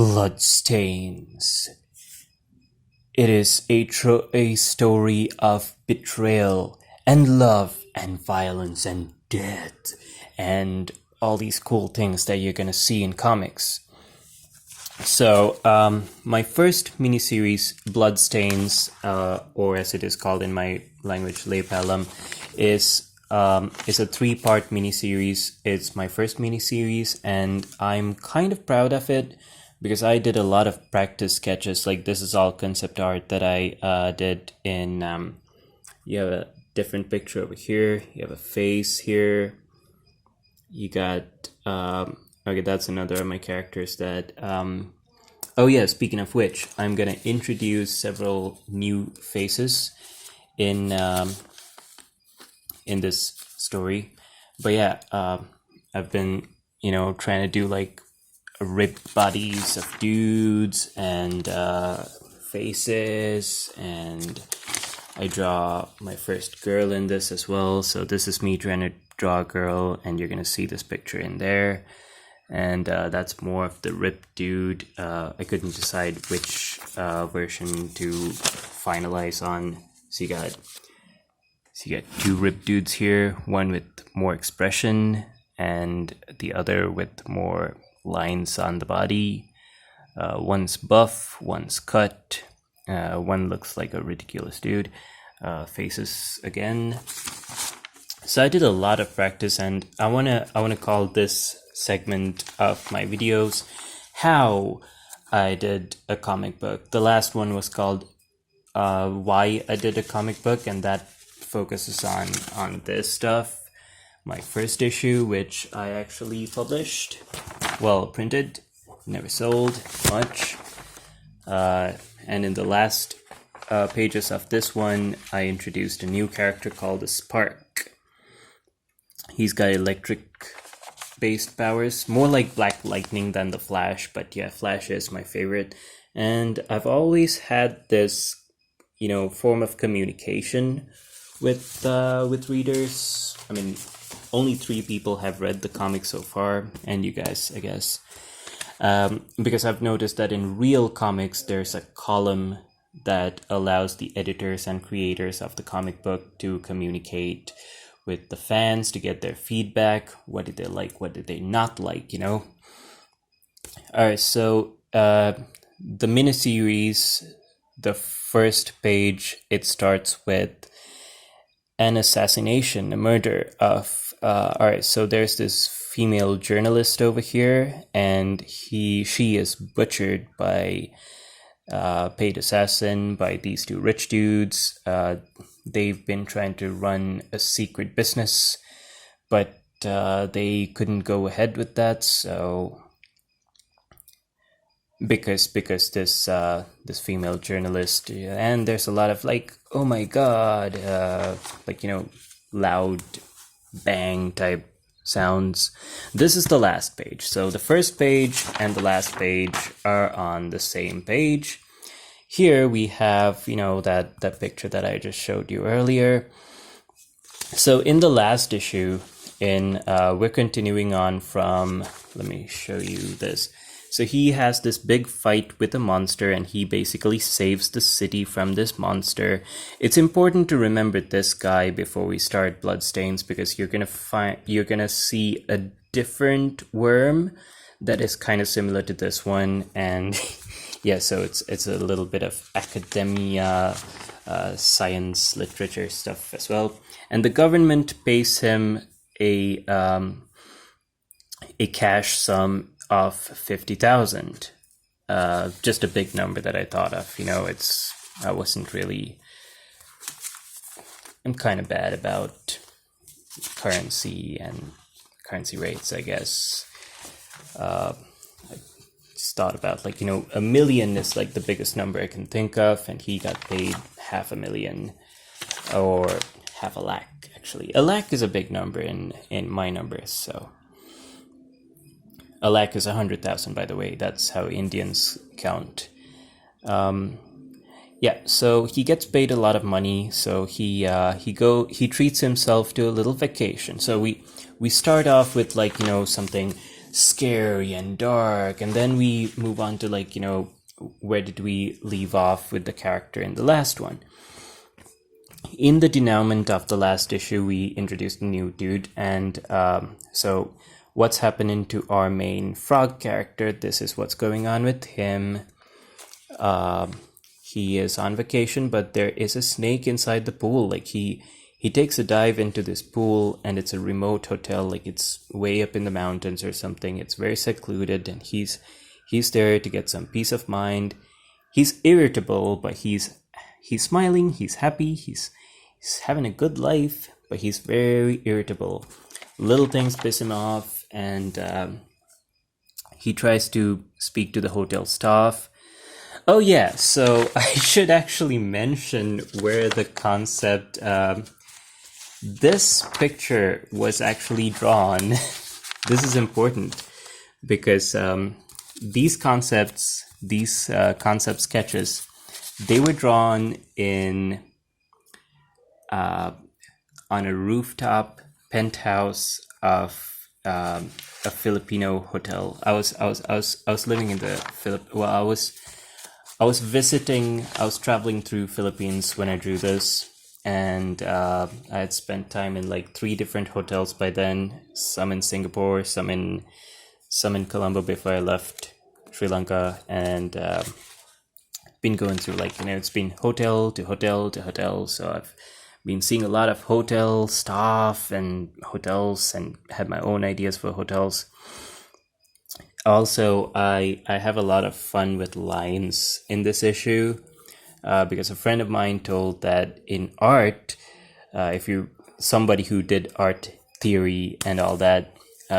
Bloodstains. It is a story of betrayal and love and violence and death and all these cool things that you're gonna see in comics. So, my first miniseries, Bloodstains, or as it is called in my language, Lepalum, is a 3-part miniseries. It's my first miniseries, and I'm kind of proud of it because I did a lot of practice sketches. Like, this is all concept art that I did in. You have a different picture over here. You have a face here. You got. Okay, that's another of my characters that. Oh yeah, speaking of which, I'm gonna introduce several new faces in this story. But yeah, I've been trying to do like ripped bodies of dudes and faces, and I draw my first girl in this as well. So this is me trying to draw a girl, and you're gonna see this picture in there. And that's more of the ripped dude. I couldn't decide which version to finalize on. So you got 2 ripped dudes here, one with more expression and the other with more lines on the body. One's buff, one's cut, one looks like a ridiculous dude. Faces again. So I did a lot of practice, and I wanna call this segment of my videos how I did a comic book. The last one was called why I did a comic book, and that focuses on this stuff. My first issue, which I actually published, well, printed, never sold much, and in the last pages of this one, I introduced a new character called the Spark. He's got electric based powers, more like Black Lightning than the Flash, but yeah, Flash is my favorite. And I've always had this, form of communication with readers. I mean, only 3 people have read the comic so far, and you guys, I guess. Because I've noticed that in real comics, there's a column that allows the editors and creators of the comic book to communicate with the fans to get their feedback. What did they like? What did they not like? Alright, so the miniseries, the first page, it starts with an assassination, a murder of. Alright, so there's this female journalist over here, and she is butchered by paid assassin, by these 2 rich dudes. They've been trying to run a secret business, but they couldn't go ahead with that. So because this female journalist, and there's a lot of like, oh my god, loud bang type sounds. This is the last page. So the first page and the last page are on the same page. Here we have, that picture that I just showed you earlier. So in the last issue, we're continuing on from, let me show you this. So he has this big fight with a monster, and he basically saves the city from this monster. It's important to remember this guy before we start Bloodstains, because you're gonna see a different worm that is kind of similar to this one, and yeah, so it's a little bit of academia, science, literature stuff as well. And the government pays him a cash sum of 50,000. Just a big number that I thought of. I'm kind of bad about currency and currency rates, I guess. I just thought about $1 million is like the biggest number I can think of, and he got paid $500,000, or $500,000 actually. $100,000 is a big number in my numbers, so. $100,000 is 100,000, by the way. That's how Indians count. Yeah, so he gets paid a lot of money. So he treats himself to a little vacation. So we start off with something scary and dark. And then we move on to like, you know, where did we leave off with the character in the last one? In the denouement of the last issue, we introduced a new dude, and so what's happening to our main frog character? This is what's going on with him. He is on vacation, but there is a snake inside the pool. Like he takes a dive into this pool, and it's a remote hotel, like it's way up in the mountains or something. It's very secluded, and he's there to get some peace of mind. He's irritable, but he's smiling, he's happy, he's having a good life, but he's very irritable. Little things piss him off, and he tries to speak to the hotel staff. Oh yeah, so I should actually mention where the concept... this picture was actually drawn. This is important because these concept sketches, they were drawn in on a rooftop penthouse of a Filipino hotel. I was living in the I was traveling through Philippines when I drew this, and I had spent time in like 3 different hotels by then. Some in Singapore, some in Colombo before I left Sri Lanka, and been going through like, you know, it's been hotel to hotel to hotel. So I've been seeing a lot of hotel staff and hotels, and had my own ideas for hotels. Also, I have a lot of fun with lines in this issue, because a friend of mine told that in art, somebody who did art theory and all that,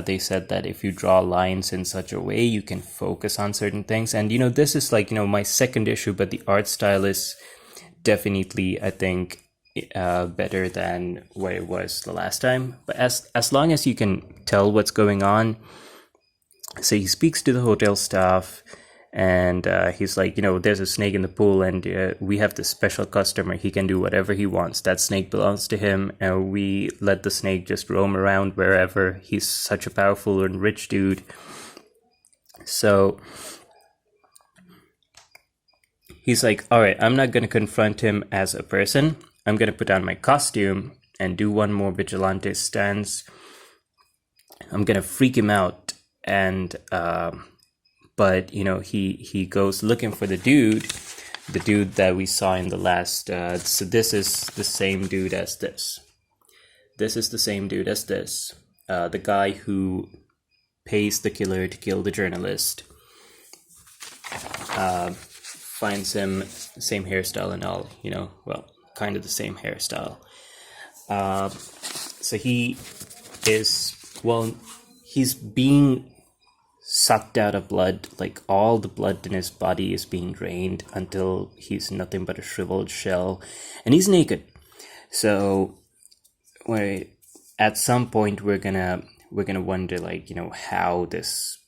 they said that if you draw lines in such a way, you can focus on certain things. And, you know, this is like, you know, my second issue, but the art style is definitely, I think, better than what it was the last time. But as long as you can tell what's going on. So he speaks to the hotel staff, and he's like, you know, there's a snake in the pool, and we have this special customer. He can do whatever he wants. That snake belongs to him, and we let the snake just roam around wherever. He's such a powerful and rich dude. So he's like, all right, I'm not going to confront him as a person. I'm going to put on my costume and do one more vigilante stance. I'm going to freak him out. And but you know, he goes looking for the dude that we saw in the last. So this is the same dude as this. This is the same dude as this. The guy who pays the killer to kill the journalist. Finds him, same hairstyle and all. You know, well, kind of the same hairstyle. So he is, well, he's being sucked out of blood, like all the blood in his body is being drained until he's nothing but a shriveled shell, and he's naked. So at some point we're gonna wonder, like, you know, how this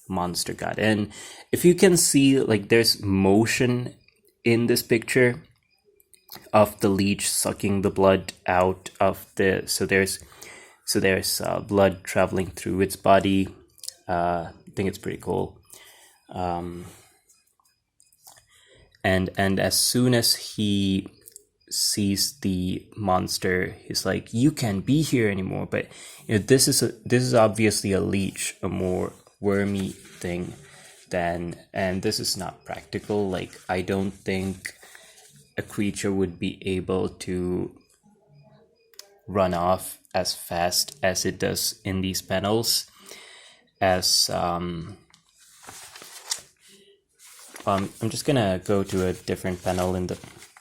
monster got in. If you can see, like, there's motion in this picture of the leech sucking the blood out of the, so there's blood traveling through its body. I think it's pretty cool. And as soon as he sees the monster, he's like, you can't be here anymore. But you know, this is obviously a leech, a more wormy thing and this is not practical. Like, I don't think a creature would be able to run off as fast as it does in these panels. As I'm just gonna go to a different panel in the,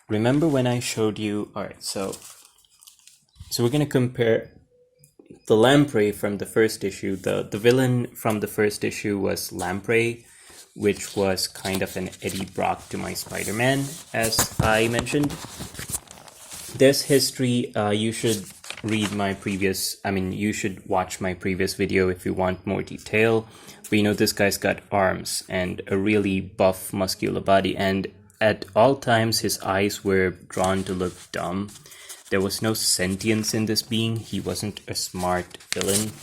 remember when I showed you, all right, so we're gonna compare the Lamprey from the first issue. The villain from the first issue was Lamprey, which was kind of an Eddie Brock to my Spider-Man, as I mentioned. There's history. You should read my previous, you should watch my previous video if you want more detail. But you know, this guy's got arms and a really buff, muscular body, and at all times his eyes were drawn to look dumb. There was no sentience in this being. He wasn't a smart villain.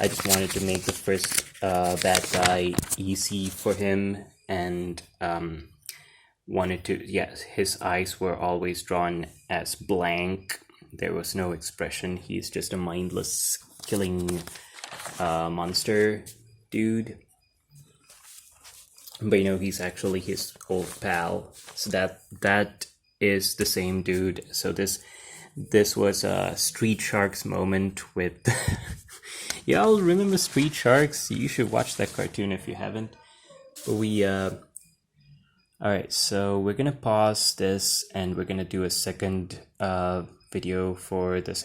I just wanted to make the first bad guy easy for him, and wanted to, yes, his eyes were always drawn as blank. There was no expression. He's just a mindless killing monster dude. But you know, he's actually his old pal. So that is the same dude. So this was a Street Sharks moment with y'all remember Street Sharks? You should watch that cartoon if you haven't. But we alright, so we're gonna pause this and we're gonna do a second video for this